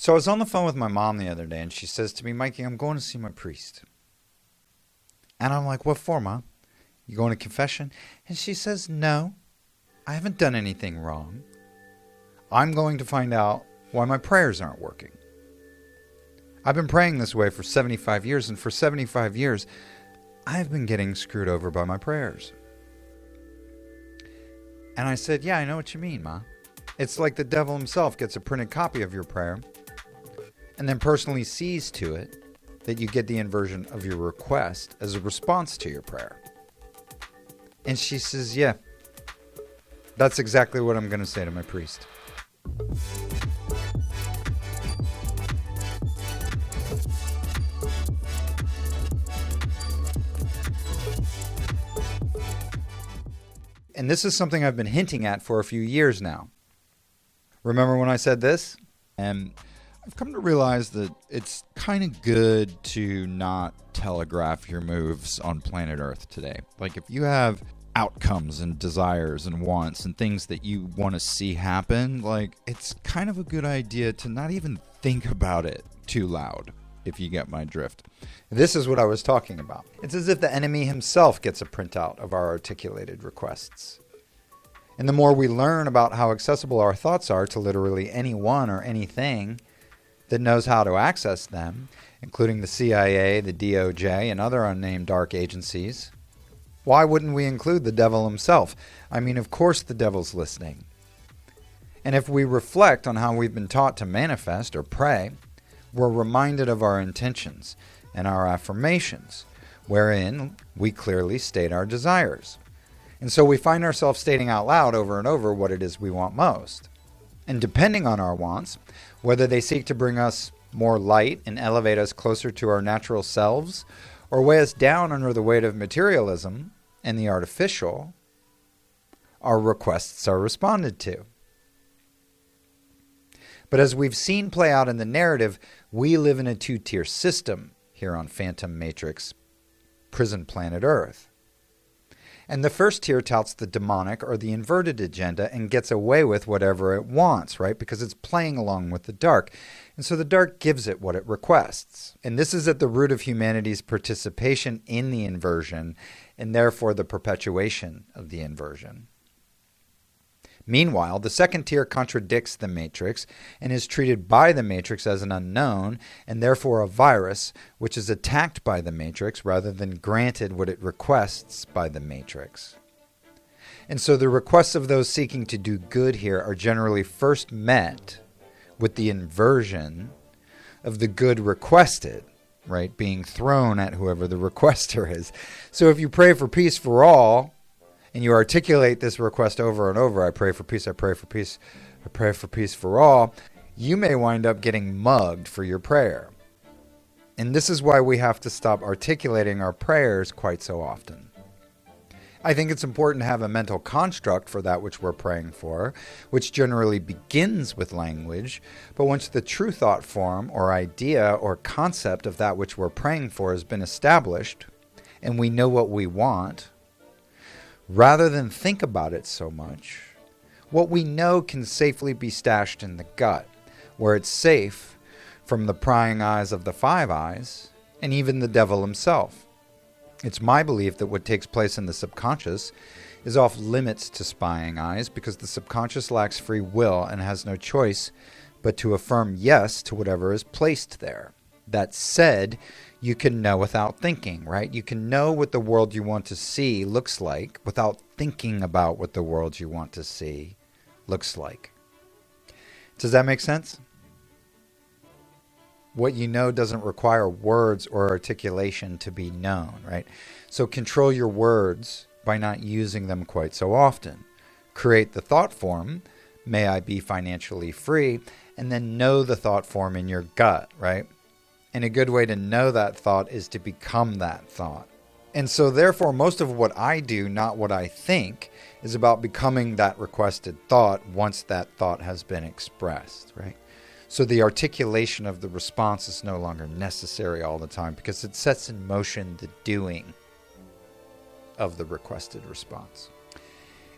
So I was on the phone with my mom the other day, and she says to me, Mikey, I'm going to see my priest. And I'm like, what for, Mom? You going to confession? And she says, no, I haven't done anything wrong. I'm going to find out why my prayers aren't working. I've been praying this way for 75 years, and for 75 years, I've been getting screwed over by my prayers. And I said, yeah, I know what you mean, Ma. It's like the devil himself gets a printed copy of your prayer and then personally sees to it that you get the inversion of your request as a response to your prayer. And she says, yeah, that's exactly what I'm going to say to my priest. And this is something I've been hinting at for a few years now. Remember when I said this? And I've come to realize that it's kind of good to not telegraph your moves on planet Earth today. Like if you have outcomes and desires and wants and things that you want to see happen, like it's kind of a good idea to not even think about it too loud, if you get my drift. This is what I was talking about. It's as if the enemy himself gets a printout of our articulated requests. And the more we learn about how accessible our thoughts are to literally anyone or anything that knows how to access them, including the CIA, the DOJ, and other unnamed dark agencies, why wouldn't we include the devil himself? I mean, of course the devil's listening. And if we reflect on how we've been taught to manifest or pray, we're reminded of our intentions and our affirmations, wherein we clearly state our desires. And so we find ourselves stating out loud over and over what it is we want most. And depending on our wants, whether they seek to bring us more light and elevate us closer to our natural selves, or weigh us down under the weight of materialism and the artificial, our requests are responded to. But as we've seen play out in the narrative, we live in a two-tier system here on Phantom Matrix, prison planet Earth. And the first tier touts the demonic or the inverted agenda and gets away with whatever it wants, right? Because it's playing along with the dark. And so the dark gives it what it requests. And this is at the root of humanity's participation in the inversion and therefore the perpetuation of the inversion. Meanwhile, the second tier contradicts the Matrix and is treated by the Matrix as an unknown and therefore a virus which is attacked by the Matrix rather than granted what it requests by the Matrix. And so the requests of those seeking to do good here are generally first met with the inversion of the good requested, right, being thrown at whoever the requester is. So if you pray for peace for all, and you articulate this request over and over, I pray for peace, I pray for peace, I pray for peace for all, you may wind up getting mugged for your prayer. And this is why we have to stop articulating our prayers quite so often. I think it's important to have a mental construct for that which we're praying for, which generally begins with language, but once the true thought form or idea or concept of that which we're praying for has been established, and we know what we want, rather than think about it so much, what we know can safely be stashed in the gut, where it's safe from the prying eyes of the Five Eyes and even the devil himself. It's my belief that what takes place in the subconscious is off limits to spying eyes because the subconscious lacks free will and has no choice but to affirm yes to whatever is placed there. That said, you can know without thinking, right? You can know what the world you want to see looks like without thinking about what the world you want to see looks like. Does that make sense? What you know doesn't require words or articulation to be known, right? So control your words by not using them quite so often. Create the thought form, may I be financially free, and then know the thought form in your gut, right? And a good way to know that thought is to become that thought. And so therefore, most of what I do, not what I think, is about becoming that requested thought once that thought has been expressed, right? So the articulation of the response is no longer necessary all the time because it sets in motion the doing of the requested response.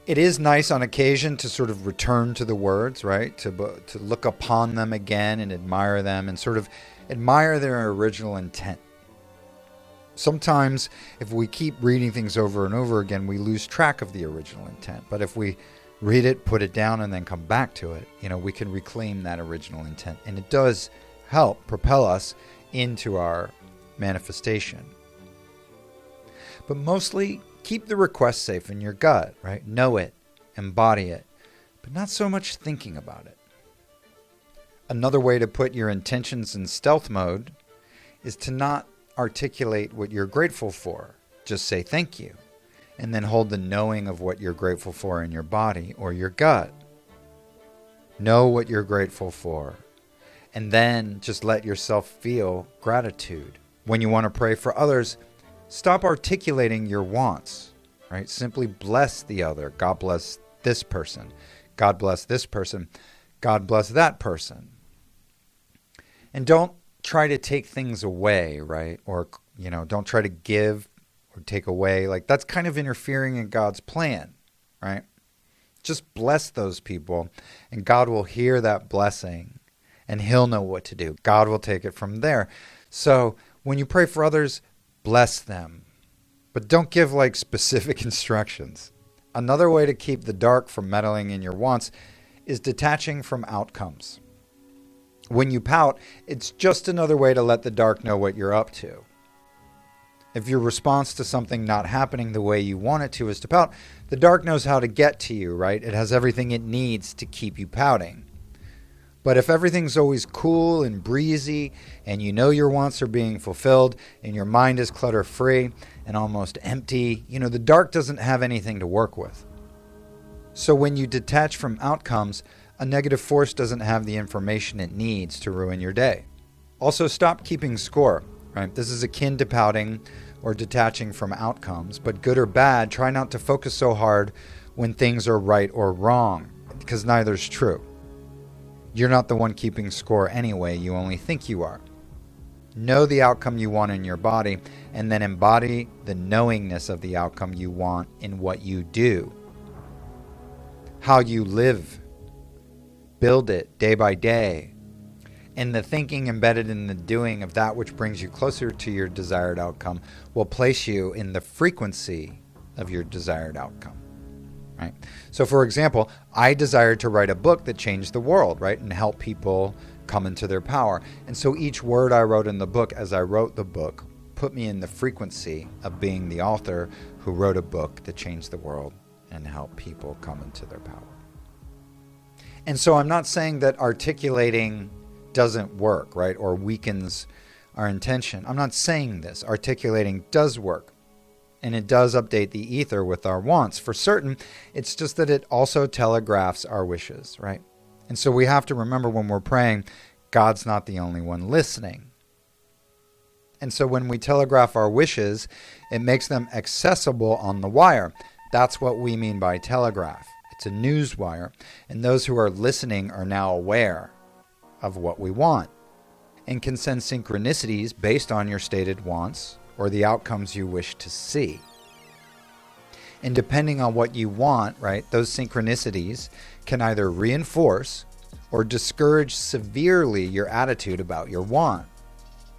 It is nice on occasion to sort of return to the words, right? To look upon them again and admire them and sort of admire their original intent. Sometimes if we keep reading things over and over again, we lose track of the original intent. But if we read it, put it down, and then come back to it, we can reclaim that original intent. And it does help propel us into our manifestation. But mostly, keep the request safe in your gut, right? Know it, embody it, but not so much thinking about it. Another way to put your intentions in stealth mode is to not articulate what you're grateful for. Just say thank you, and then hold the knowing of what you're grateful for in your body or your gut. Know what you're grateful for, and then just let yourself feel gratitude. When you want to pray for others, stop articulating your wants, right? Simply bless the other. God bless this person. God bless this person. God bless that person. And don't try to take things away, right? Or, don't try to give or take away. Like, that's kind of interfering in God's plan, right? Just bless those people, and God will hear that blessing, and he'll know what to do. God will take it from there. So when you pray for others, bless them, but don't give specific instructions. Another way to keep the dark from meddling in your wants is detaching from outcomes. When you pout, it's just another way to let the dark know what you're up to. If your response to something not happening the way you want it to is to pout, the dark knows how to get to you, right? It has everything it needs to keep you pouting. But if everything's always cool and breezy, and your wants are being fulfilled, and your mind is clutter-free and almost empty, the dark doesn't have anything to work with. So when you detach from outcomes, a negative force doesn't have the information it needs to ruin your day. Also, stop keeping score, right? This is akin to pouting or detaching from outcomes, but good or bad, try not to focus so hard when things are right or wrong, because neither's true. You're not the one keeping score anyway, you only think you are. Know the outcome you want in your body, and then embody the knowingness of the outcome you want in what you do. How you live. Build it day by day. And the thinking embedded in the doing of that which brings you closer to your desired outcome will place you in the frequency of your desired outcome. Right? So for example, I desired to write a book that changed the world, right? And help people come into their power. And so each word I wrote in the book as I wrote the book put me in the frequency of being the author who wrote a book that changed the world and helped people come into their power. And so I'm not saying that articulating doesn't work, right? Or weakens our intention. I'm not saying this. Articulating does work. And it does update the ether with our wants. For certain, it's just that it also telegraphs our wishes, right? And so we have to remember when we're praying, God's not the only one listening. And so when we telegraph our wishes, it makes them accessible on the wire. That's what we mean by telegraph. It's a news wire. And those who are listening are now aware of what we want and can send synchronicities based on your stated wants or the outcomes you wish to see. And depending on what you want, right, those synchronicities can either reinforce or discourage severely your attitude about your want.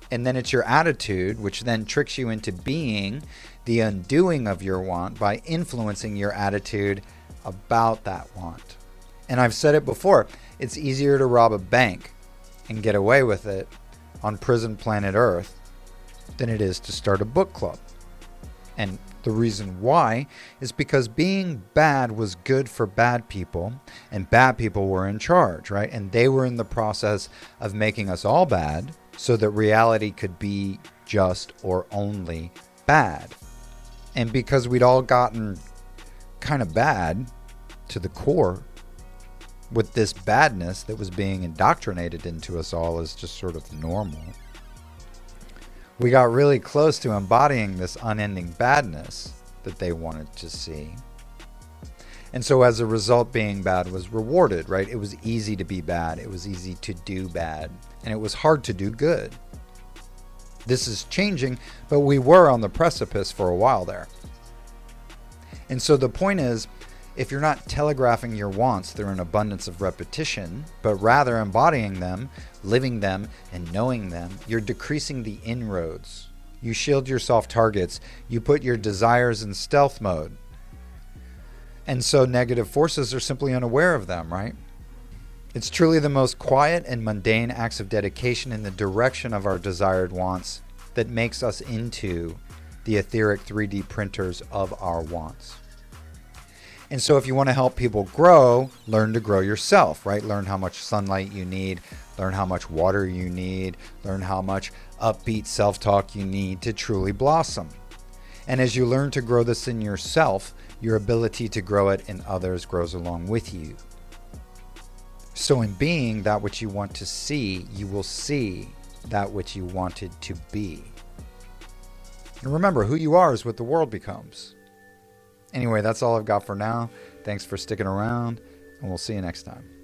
And then it's your attitude which then tricks you into being the undoing of your want by influencing your attitude about that want. And I've said it before, it's easier to rob a bank and get away with it on prison planet Earth than it is to start a book club. And the reason why is because being bad was good for bad people, and bad people were in charge, right? And they were in the process of making us all bad so that reality could be just or only bad. And because we'd all gotten kind of bad to the core with this badness that was being indoctrinated into us all as just sort of normal, we got really close to embodying this unending badness that they wanted to see. And so as a result, being bad was rewarded, right? It was easy to be bad. It was easy to do bad. And it was hard to do good. This is changing, but we were on the precipice for a while there. And so the point is, If you're not telegraphing your wants through an abundance of repetition, but rather embodying them, living them, and knowing them, you're decreasing the inroads. You shield your soft targets. You put your desires in stealth mode. And so negative forces are simply unaware of them, right? It's truly the most quiet and mundane acts of dedication in the direction of our desired wants that makes us into the etheric 3D printers of our wants. And so if you want to help people grow, learn to grow yourself, right? Learn how much sunlight you need, learn how much water you need, learn how much upbeat self-talk you need to truly blossom. And as you learn to grow this in yourself, your ability to grow it in others grows along with you. So in being that which you want to see, you will see that which you wanted to be. And remember, who you are is what the world becomes. Anyway, that's all I've got for now. Thanks for sticking around, and we'll see you next time.